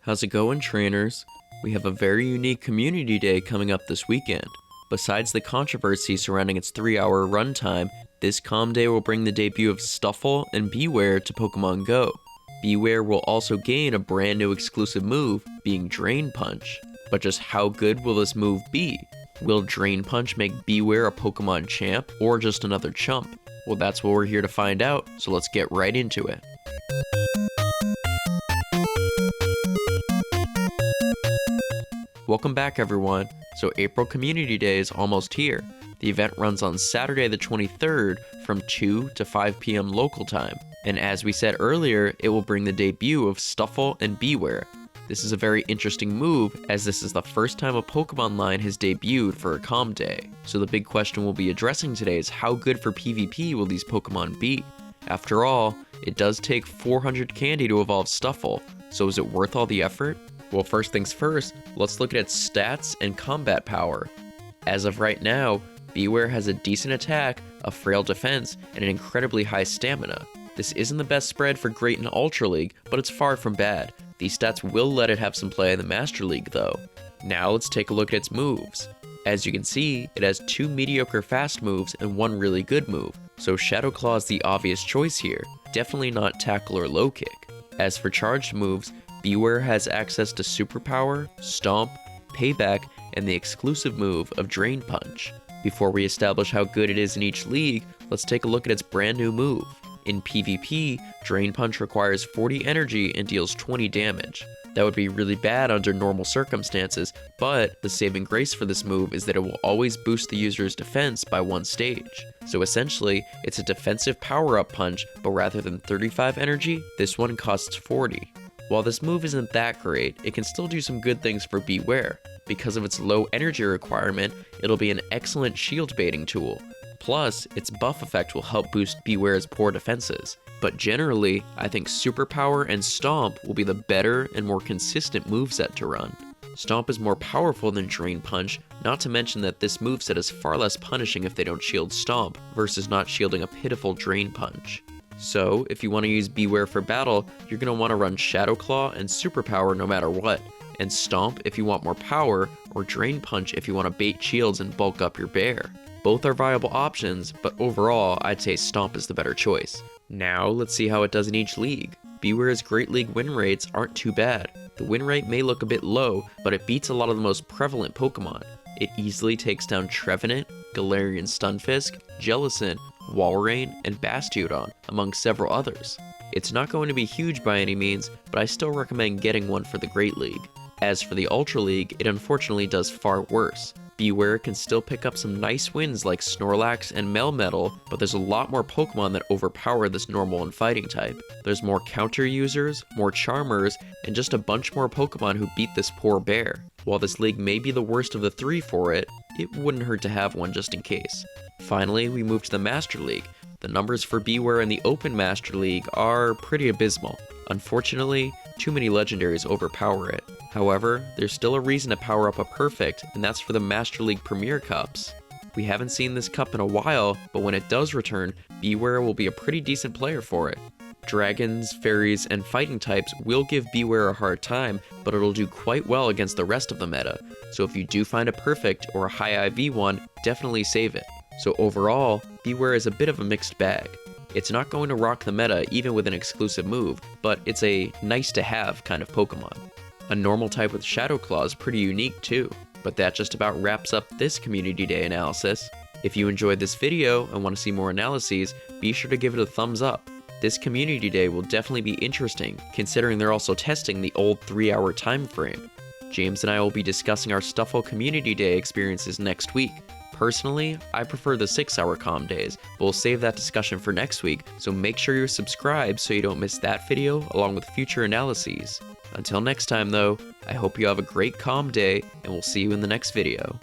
How's it going, trainers? We have a very unique community day coming up this weekend. Besides the controversy surrounding its 3-hour runtime, this calm day will bring the debut of Stufful and Bewear to Pokemon Go. Bewear will also gain a brand new exclusive move, being Drain Punch. But just how good will this move be? Will Drain Punch make Bewear a Pokemon champ, or just another chump? Well, that's what we're here to find out, so let's get right into it. Welcome back, everyone. So April Community Day is almost here. The event runs on Saturday the 23rd from 2 to 5 p.m. local time. And as we said earlier, it will bring the debut of Stufful and Bewear. This is a very interesting move, as this is the first time a Pokemon line has debuted for a calm day. So the big question we'll be addressing today is how good for PvP will these Pokemon be? After all, it does take 400 candy to evolve Stufful, so is it worth all the effort? Well, first things first, let's look at its stats and combat power. As of right now, Bewear has a decent attack, a frail defense, and an incredibly high stamina. This isn't the best spread for Great and Ultra League, but it's far from bad. These stats will let it have some play in the Master League though. Now let's take a look at its moves. As you can see, it has 2 mediocre fast moves and 1 really good move, so Shadow Claw is the obvious choice here, definitely not Tackle or Low Kick. As for charged moves, Bewear has access to Superpower, Stomp, Payback, and the exclusive move of Drain Punch. Before we establish how good it is in each league, let's take a look at its brand new move. In PvP, Drain Punch requires 40 energy and deals 20 damage. That would be really bad under normal circumstances, but the saving grace for this move is that it will always boost the user's defense by 1 stage. So essentially, it's a defensive power-up punch, but rather than 35 energy, this one costs 40. While this move isn't that great, it can still do some good things for Bewear. Because of its low energy requirement, it'll be an excellent shield baiting tool. Plus, its buff effect will help boost Bewear's poor defenses. But generally, I think Superpower and Stomp will be the better and more consistent moveset to run. Stomp is more powerful than Drain Punch, not to mention that this moveset is far less punishing if they don't shield Stomp, versus not shielding a pitiful Drain Punch. So, if you want to use Bewear for battle, you're going to want to run Shadow Claw and Superpower no matter what, and Stomp if you want more power, or Drain Punch if you want to bait shields and bulk up your bear. Both are viable options, but overall, I'd say Stomp is the better choice. Now, let's see how it does in each league. Bewear's Great League win rates aren't too bad. The win rate may look a bit low, but it beats a lot of the most prevalent Pokemon. It easily takes down Trevenant, Galarian Stunfisk, Jellicent, Walrein, and Bastiodon, among several others. It's not going to be huge by any means, but I still recommend getting one for the Great League. As for the Ultra League, it unfortunately does far worse. Bewear can still pick up some nice wins like Snorlax and Melmetal, but there's a lot more Pokemon that overpower this normal and fighting type. There's more counter users, more Charmers, and just a bunch more Pokemon who beat this poor bear. While this league may be the worst of the 3 for it, it wouldn't hurt to have one just in case. Finally, we move to the Master League. The numbers for Bewear in the Open Master League are pretty abysmal. Unfortunately, too many legendaries overpower it. However, there's still a reason to power up a Perfect, and that's for the Master League Premier Cups. We haven't seen this cup in a while, but when it does return, Bewear will be a pretty decent player for it. Dragons, fairies, and fighting types will give Bewear a hard time, but it'll do quite well against the rest of the meta. So if you do find a Perfect or a high IV one, definitely save it. So overall, Bewear is a bit of a mixed bag. It's not going to rock the meta even with an exclusive move, but it's a nice to have kind of Pokemon. A normal type with Shadow Claw is pretty unique too. But that just about wraps up this Community Day analysis. If you enjoyed this video and want to see more analyses, be sure to give it a thumbs up. This Community Day will definitely be interesting, considering they're also testing the old 3-hour time frame. James and I will be discussing our Stufful Community Day experiences next week. Personally, I prefer the 6-hour calm days, but we'll save that discussion for next week, so make sure you're subscribed so you don't miss that video along with future analyses. Until next time though, I hope you have a great calm day, and we'll see you in the next video.